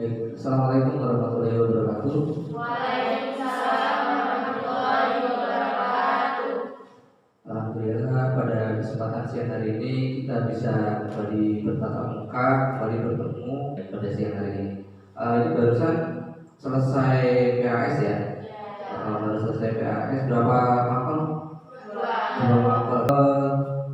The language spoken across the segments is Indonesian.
Assalamualaikum warahmatullahi wabarakatuh. Waalaikumsalam warahmatullahi wabarakatuh. Alhamdulillah pada kesempatan siang hari ini kita bisa kembali bertatap muka, kembali bertemu pada siang hari ini. Ini barusan selesai PAS ya? Baru selesai PAS berapa mapel? Dua mapel.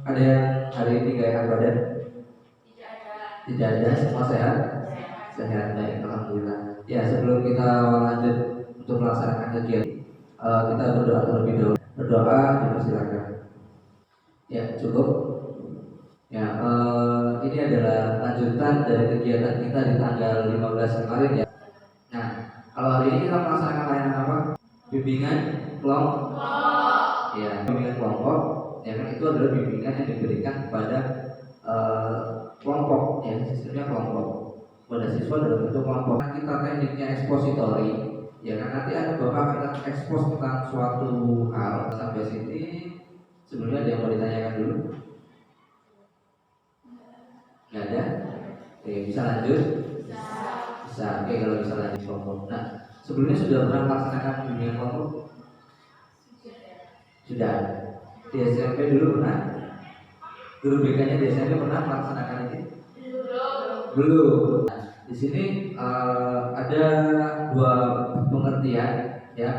Ada yang hari ini gak enak badan? Tidak ada, semua sehat? Sehat, baik, alhamdulillah. Ya, sebelum kita lanjut untuk melaksanakan kegiatan, kita berdoa terlebih dahulu. Berdoa, dipersilakan. Ya, cukup. Ya, ini adalah lanjutan dari kegiatan kita di tanggal 15 kemarin ya. Nah, kalau hari ini kita melaksanakan layanan apa? Bimbingan kelompok. Ya, bimbingan kelompok. Ya kan itu adalah bimbingan yang diberikan kepada kelompok, ya sistemnya kelompok pada siswa dalam bentuk kelompok. Kita tekniknya ekspositori, ya kan nanti ada bapak akan ekspos tentang suatu hal. Sampai sini sebelumnya ada yang mau ditanyakan dulu? Nggak ada? Oke, bisa lanjut? Bisa. Oke, kalau bisa lanjut kelompok. Nah, sebelumnya sudah pernah melaksanakan bimbingan kelompok? Sudah. Di SMP dulu pernah? Guru BK-nya di SMP pernah melaksanakan ini? Belum. Nah, di sini ada dua pengertian ya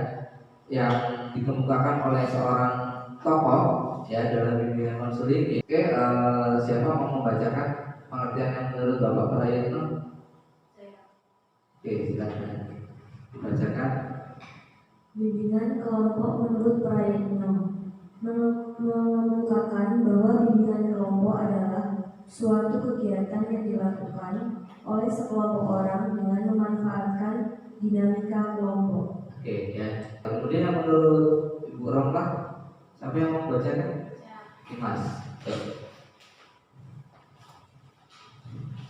yang dikemukakan oleh seorang tokoh ya dalam bimbingan konseling. Oke, siapa mau membacakan pengertian yang menurut Bapak Prayitno? Oke, silakan dibacakan. Bimbingan kelompok menurut Prayitno mengemukakan bahwa bimbingan kelompok adalah suatu kegiatan yang dilakukan oleh sekelompok orang dengan memanfaatkan dinamika kelompok. Oke, ya. Kemudian yang menurut Ibu Romlah, siapa yang mau membacakan? Mas.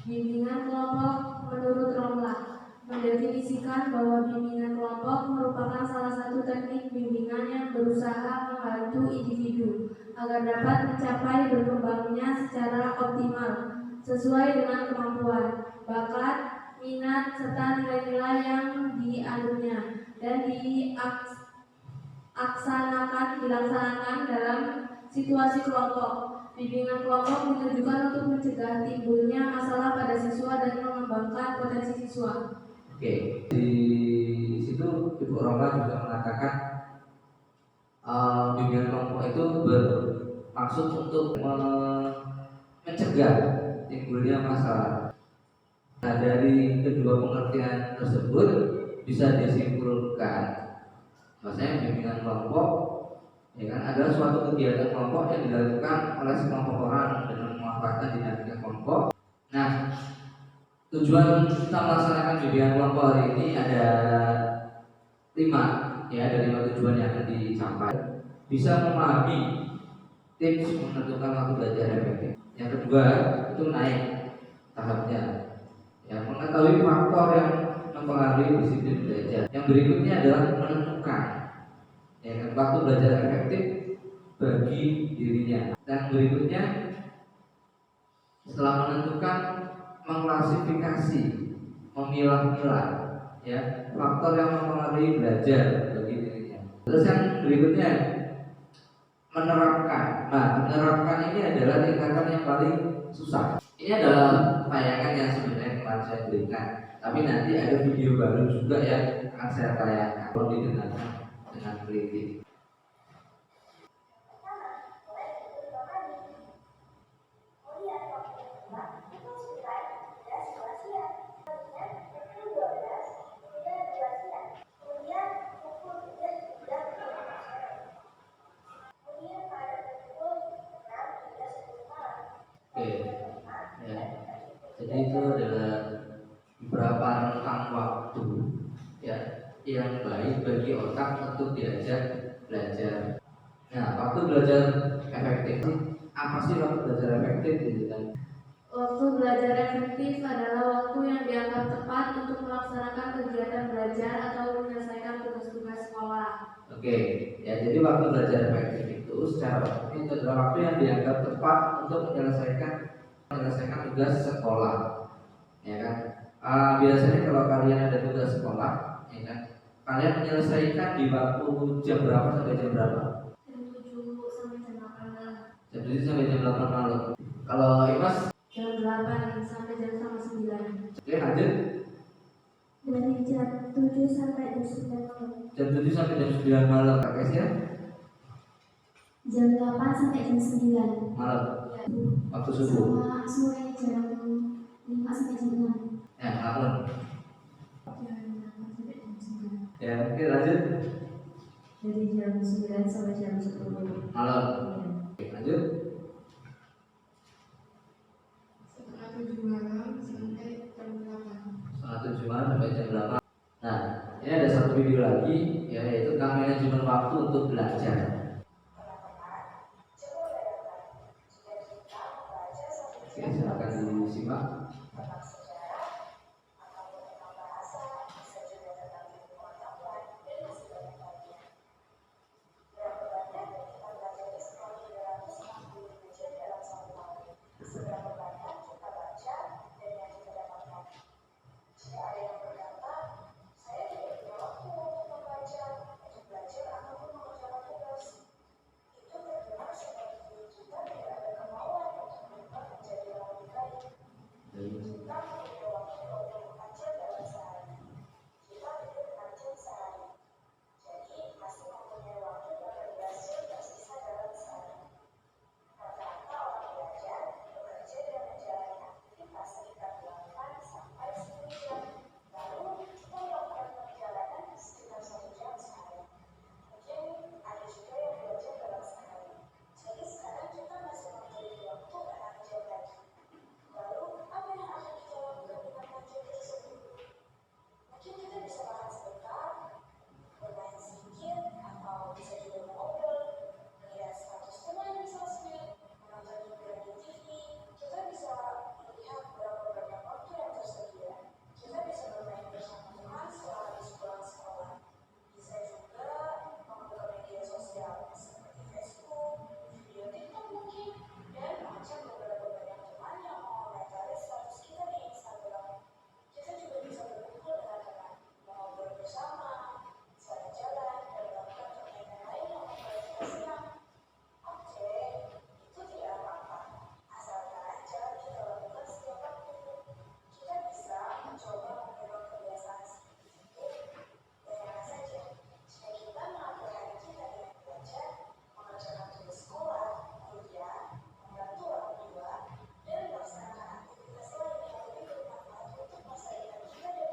Bimbingan kelompok menurut Romlah mendefinisikan bahwa bimbingan kelompok merupakan salah satu teknik bimbingan yang berusaha membantu individu agar dapat mencapai berkembangnya secara optimal sesuai dengan kemampuan, bakat, minat, serta nilai-nilai yang dianutnya dan dilaksanakan dalam situasi kelompok. Bimbingan kelompok ditujukan untuk mencegah timbulnya masalah pada siswa dan mengembangkan potensi siswa. Oke, di situ Ibu Roma juga mengatakan bimbingan kelompok itu bermaksud untuk mencegah timbulnya masalah. Nah, dari kedua pengertian tersebut bisa disimpulkan, maksudnya bimbingan kelompok ya kan adalah suatu kegiatan kelompok yang dilakukan oleh sekelompok orang dengan memanfaatkan dinamika kelompok. Nah, tujuan kita melaksanakan bimbingan kelompok hari ini ada 5 ya, ada 5 tujuan yang akan dicapai. Bisa memahami tips menentukan waktu belajar efektif. Yang kedua itu naik tahapnya, ya, mengetahui faktor yang mempengaruhi disiplin belajar. Yang berikutnya adalah menentukan ya kan, waktu belajar efektif bagi dirinya. Dan berikutnya setelah menentukan mengklasifikasi, memilah-milah ya faktor yang mempengaruhi belajar bagi dirinya. Terus yang berikutnya menerapkan. Nah, menerapkan ini adalah tingkatan yang paling susah. Ini adalah tayangan yang sebenarnya kemarin saya berikan, tapi nanti ada video baru juga yang akan saya tayangkan kalau didengarkan dengan teliti. Jadi itu adalah beberapa rentang waktu ya yang baik bagi otak untuk diajak belajar. Nah, waktu belajar efektif apa sih waktu belajar efektif gitu kan? Waktu belajar efektif adalah waktu yang dianggap tepat untuk melaksanakan kegiatan belajar atau menyelesaikan tugas-tugas sekolah. Oke, ya jadi waktu belajar efektif itu secara umum itu adalah waktu yang dianggap tepat untuk menyelesaikan tugas sekolah, ya kan? Biasanya kalau kalian ada tugas sekolah, ya kan, kalian menyelesaikan di waktu jam berapa sampai jam berapa? Jam 7 sampai jam 8 malam. Jam 7 sampai jam 8 malam. Kalau Imas? Jam 8 sampai jam 9. Oke, lanjut. Dari jam 7 sampai jam 9 malam. Jam 7 sampai jam 9 malam. Kak Kesia? Jam 8 sampai jam 9 malam. Ya. Waktu subuh. Sama sore jam 5 sampai jam 6. Ya, malam. Jam 8 sampai jam 9. Ya, oke, lanjut. Dari jam 9 sampai jam 10 Malam. Ya. Oke, lanjut. Setengah 7 malam sampai jam 8. Setengah 7 malam sampai jam 8. Nah, ini ada satu video lagi, ya, yaitu tentang manajemen waktu untuk belajar. Oke, silakan disimak.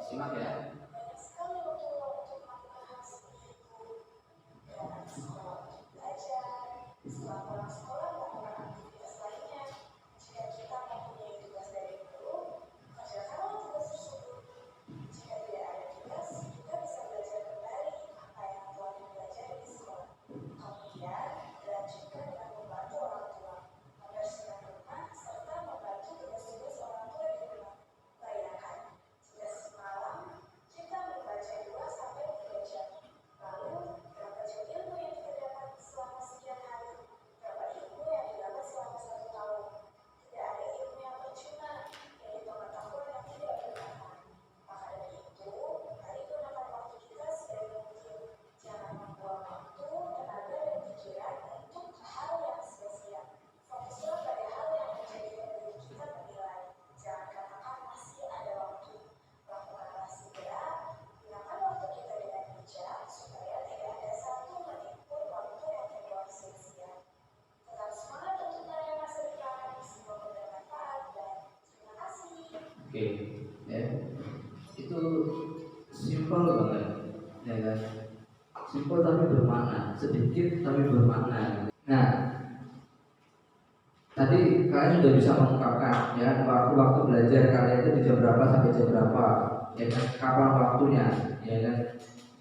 Simak ya. Oke, ya. Itu simpel banget, ya kan? Simpel tapi bermakna, sedikit tapi bermakna. Nah, tadi kalian sudah bisa mengungkapkan ya waktu-waktu belajar kalian itu di jam berapa sampai jam berapa, ya kan? Kapan waktunya, ya kan?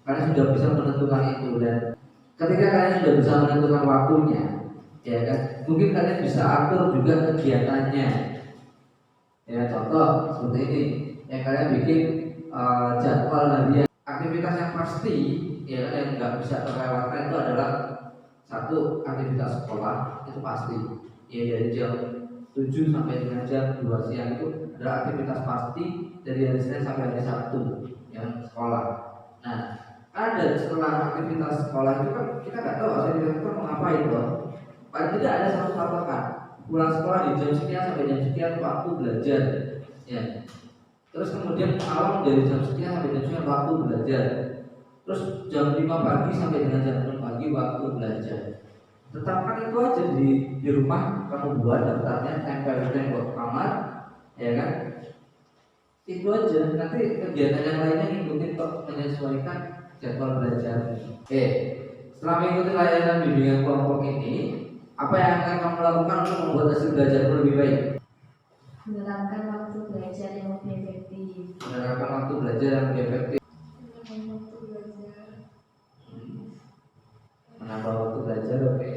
Kalian sudah bisa menentukan itu, dan ketika kalian sudah bisa menentukan waktunya, ya kan? Mungkin kalian bisa atur juga kegiatannya. Ya, contoh seperti ini, yang kalian bikin jadwal harian, aktivitas yang pasti, ya, yang nggak bisa terlewatkan itu adalah satu, aktivitas sekolah itu pasti, ya, dari jam 7 sampai dengan jam 2 siang itu adalah aktivitas pasti dari hari Senin sampai hari Sabtu yang sekolah. Nah, ada setelah aktivitas sekolah itu kan kita nggak tahu aktivitas itu mau ngapain loh. Paling tidak ada satu patokan. Pulang sekolah di jam sekian sampai jam sekian waktu belajar. Ya. Terus kemudian malam dari jam sekian sampai jam sekian waktu belajar. Terus jam 5 pagi sampai dengan jam 6 pagi waktu belajar. Tetapkan itu aja di rumah, kamu buat daftarnya, tempel di tembok kamar, ya kan? Itu aja. Nanti kegiatan yang lainnya ngikutin kok, menyesuaikan jadwal belajar. Oke, setelah mengikuti layanan bimbingan kelompok ini, apa yang akan kamu lakukan untuk membuat hasil belajar lebih baik? Menerapkan waktu belajar yang lebih efektif. Menerapkan waktu belajar yang lebih efektif. Menambah waktu belajar, oke.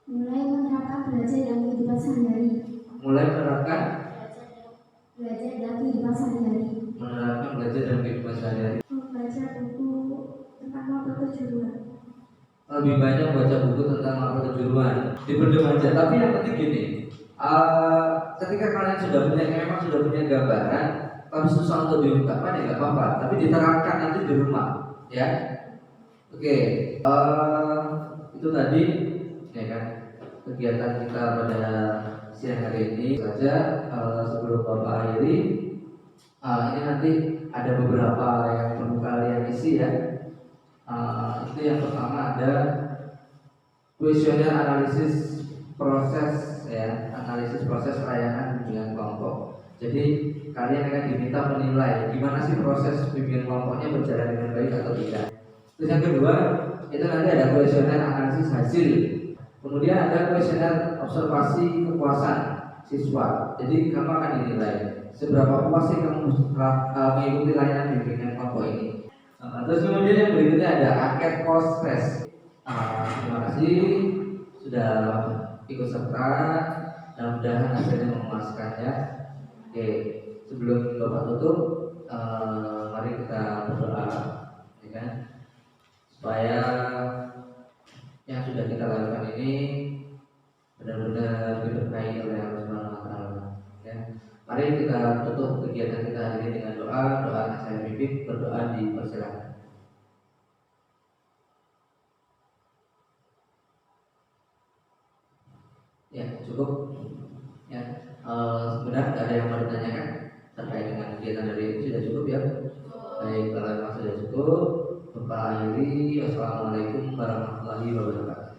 Mulai menerapkan belajar dalam kehidupan sehari-hari. Mulai menerapkan Belajar dalam kehidupan sehari-hari. menerapkan belajar dalam kehidupan sehari-hari. Membaca buku tentang mapel kejuruan. Lebih banyak baca buku tentang mapel kejuruan. Diperdebatkan. Tapi yang penting gini, ketika kalian sudah punya gambaran, tapi susah untuk diungkapkan ya nggak apa-apa. Tapi diterapkan nanti di rumah, ya. Oke, itu tadi, ya kan, kegiatan kita pada siang hari ini saja. Sebelum Bapak akhiri, ini nanti ada beberapa yang perlu kalian isi ya. Itu yang pertama ada kuesioner analisis proses ya, analisis proses layanan bimbingan kelompok. Jadi kalian akan diminta menilai gimana sih proses bimbingan kelompoknya berjalan dengan baik atau tidak. Terus yang kedua itu nanti ada kuesioner analisis hasil. Kemudian ada kuesioner observasi kepuasan siswa. Jadi kamu akan dinilai seberapa puas sih kamu mengikuti layanan bimbingan kelompok ini. Terus kemudian yang berikutnya ada angket post test. Terima kasih sudah ikut serta, mudah-mudahan hasilnya memuaskan ya. Oke, sebelum Bapak tutup, mari kita berdoa, ya kan, supaya yang sudah kita lakukan ini benar-benar diberkahi oleh Allah Subhanahu wa Ta'ala. Ya. Mari kita tutup kegiatan kita hari ini dengan doa. Doa saya pimpin, berdoa dipersilakan. Ya, cukup. Ya, sebenarnya tidak ada yang mau ditanyakan terkait dengan kegiatan hari ini, sudah cukup ya. Baik, kalau memang sudah cukup, Bapak akhiri. Wassalamualaikum warahmatullahi wabarakatuh.